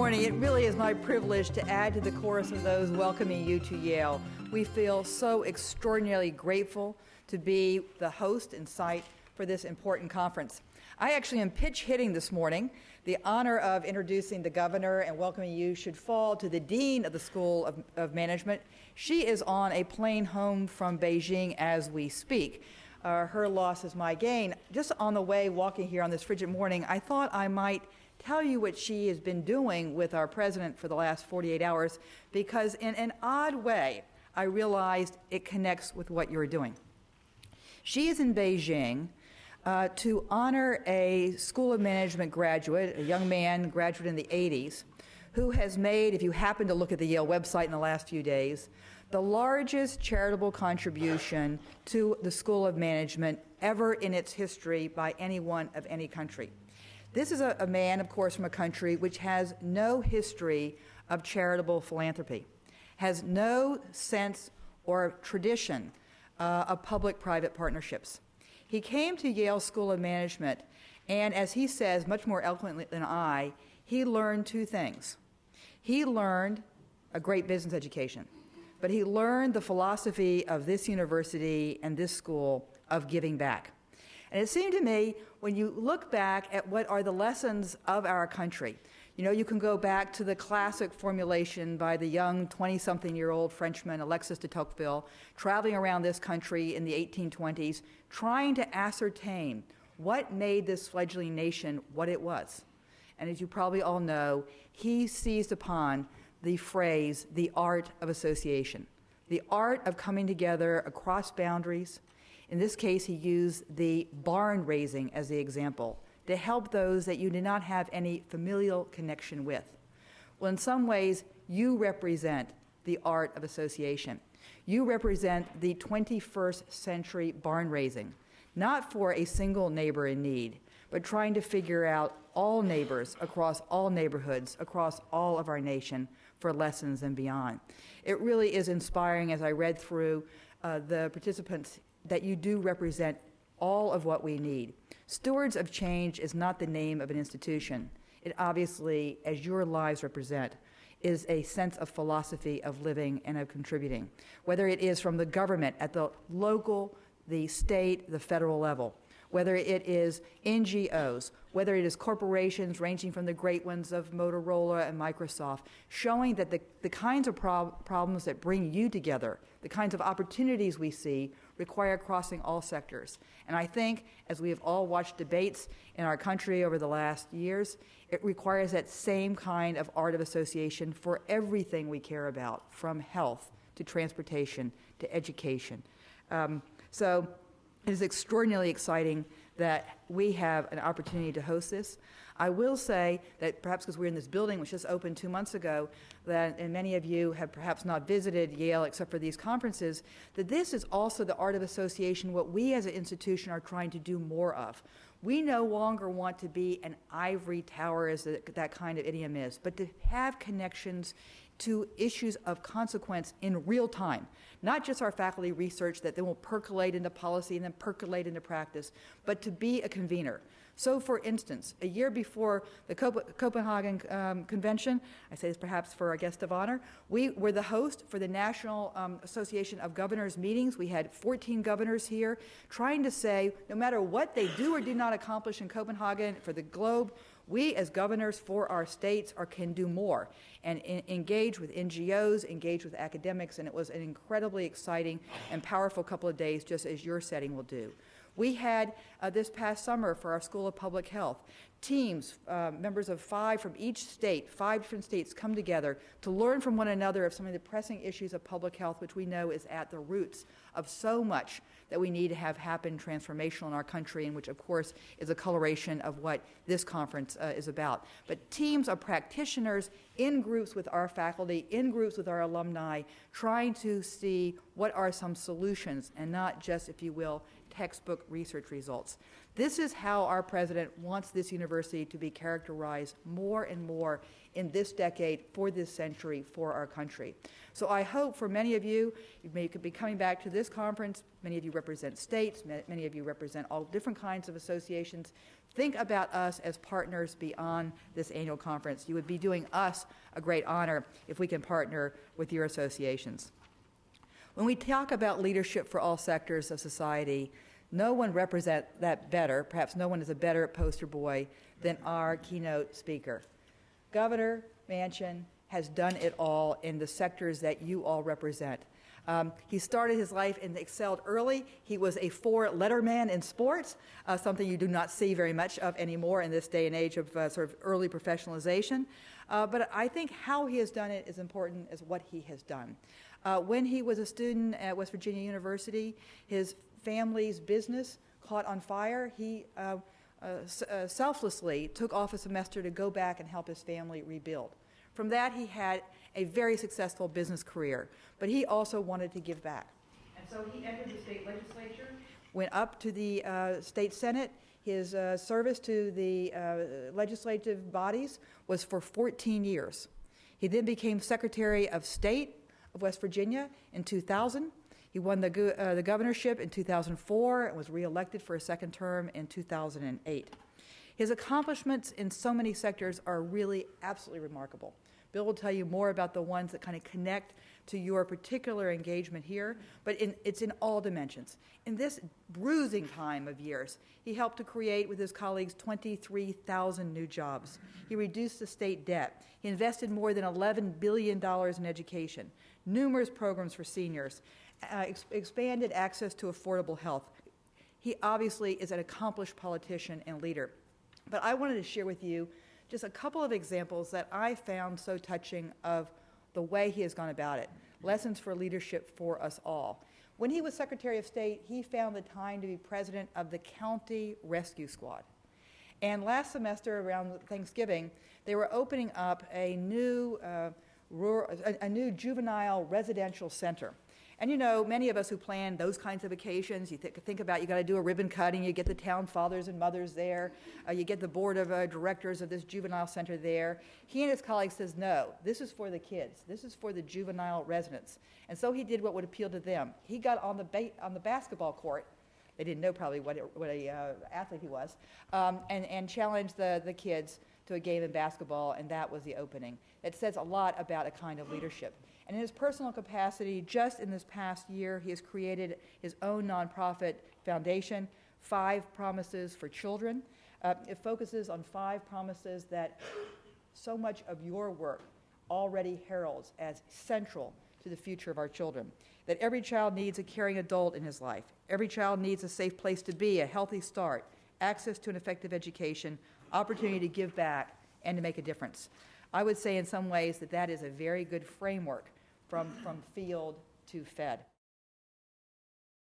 morning. It really is my privilege to add to the chorus of those welcoming you to Yale. We feel so extraordinarily grateful to be the host and site for this important conference. I actually am pitch hitting this morning. The honor of introducing the governor and welcoming you should fall to the dean of the School of Management. She is on a plane home from Beijing as we speak. Her loss is my gain. Just on the way walking here on this frigid morning, I thought I might tell you what she has been doing with our president for the last 48 hours, because in an odd way, I realized it connects with what you're doing. She is in Beijing to honor a School of Management graduate, a young man, graduate in the 80s, who has made, if you happen to look at the Yale website in the last few days, the largest charitable contribution to the School of Management ever in its history by anyone of any country. This is a man, of course, from a country which has no history of charitable philanthropy, has no sense or tradition of public-private partnerships. He came to Yale School of Management, and as he says much more eloquently than I, he learned two things. He learned a great business education, but he learned the philosophy of this university and this school of giving back. And it seemed to me, when you look back at what are the lessons of our country, you know, you can go back to the classic formulation by the young 20-something-year-old Frenchman, Alexis de Tocqueville, traveling around this country in the 1820s, trying to ascertain what made this fledgling nation what it was. And as you probably all know, he seized upon the phrase, the art of association, the art of coming together across boundaries. In this case, he used the barn raising as the example to help those that you did not have any familial connection with. Well, in some ways, you represent the art of association. You represent the 21st century barn raising, not for a single neighbor in need, but trying to figure out all neighbors across all neighborhoods, across all of our nation for lessons and beyond. It really is inspiring as I read through the participants that you do represent all of what we need. Stewards of Change is not the name of an institution. It obviously, as your lives represent, is a sense of philosophy of living and of contributing, whether it is from the government at the local, the state, the federal level, whether it is NGOs, whether it is corporations ranging from the great ones of Motorola and Microsoft, showing that the kinds of problems that bring you together, the kinds of opportunities we see, require crossing all sectors. And I think, as we have all watched debates in our country over the last years, it requires that same kind of art of association for everything we care about, from health to transportation to education. So it is extraordinarily exciting that we have an opportunity to host this. I will say that perhaps because we're in this building, which just opened 2 months ago, and many of you have perhaps not visited Yale except for these conferences, that this is also the art of association, what we as an institution are trying to do more of. We no longer want to be an ivory tower, as that kind of idiom is, but to have connections to issues of consequence in real time, not just our faculty research that then will percolate into policy and then percolate into practice, but to be a convener. So, for instance, a year before the Copenhagen Convention, I say this perhaps for our guest of honor, we were the host for the National Association of Governors meetings. We had 14 governors here trying to say, no matter what they do or do not accomplish in Copenhagen for the globe, we as governors for our states can do more and engage with NGOs, engage with academics, and it was an incredibly exciting and powerful couple of days, just as your setting will do. We had this past summer for our School of Public Health, teams, members of 5 from each state, 5 different states come together to learn from one another of some of the pressing issues of public health, which we know is at the roots of so much that we need to have happen transformational in our country, and which, of course, is a coloration of what this conference is about. But teams of practitioners in groups with our faculty, in groups with our alumni, trying to see what are some solutions and not just, if you will, textbook research results. This is how our president wants this university University to be characterized more and more in this decade, for this century, for our country. So I hope for many of you, you may be coming back to this conference. Many of you represent states. Many of you represent all different kinds of associations. Think about us as partners beyond this annual conference. You would be doing us a great honor if we can partner with your associations. When we talk about leadership for all sectors of society, no one represents that better, perhaps no one is a better poster boy than our keynote speaker. Governor Manchin has done it all in the sectors that you all represent. He started his life and excelled early. He was a four-letter man in sports, something you do not see very much of anymore in this day and age of sort of early professionalization. But I think how he has done it is important as what he has done. When he was a student at West Virginia University, his family's business caught on fire. He selflessly took off a semester to go back and help his family rebuild. From that, he had a very successful business career, but he also wanted to give back. And so he entered the state legislature, went up to the state senate. His service to the legislative bodies was for 14 years. He then became Secretary of State of West Virginia in 2000. He won the governorship in 2004 and was reelected for a second term in 2008. His accomplishments in so many sectors are really absolutely remarkable. Bill will tell you more about the ones that kind of connect to your particular engagement here, but it's in all dimensions. In this bruising time of years, he helped to create with his colleagues 23,000 new jobs. He reduced the state debt. He invested more than $11 billion in education, numerous programs for seniors, expanded access to affordable health. He obviously is an accomplished politician and leader. But I wanted to share with you just a couple of examples that I found so touching of the way he has gone about it, lessons for leadership for us all. When he was Secretary of State, he found the time to be president of the County Rescue Squad. And last semester, around Thanksgiving, they were opening up a new juvenile residential center. And you know, many of us who plan those kinds of occasions, you think about you got to do a ribbon cutting, you get the town fathers and mothers there, you get the board of directors of this juvenile center there. He and his colleagues says, no, this is for the kids. This is for the juvenile residents. And so he did what would appeal to them. He got on the basketball court. They didn't know probably what a athlete he was, and challenged the kids to a game of basketball, and that was the opening. It says a lot about a kind of leadership. And in his personal capacity, just in this past year, he has created his own nonprofit foundation, 5 Promises for Children. It focuses on 5 promises that so much of your work already heralds as central to the future of our children. That every child needs a caring adult in his life. Every child needs a safe place to be, a healthy start, access to an effective education, opportunity to give back, and to make a difference. I would say in some ways that that is a very good framework from field to fed.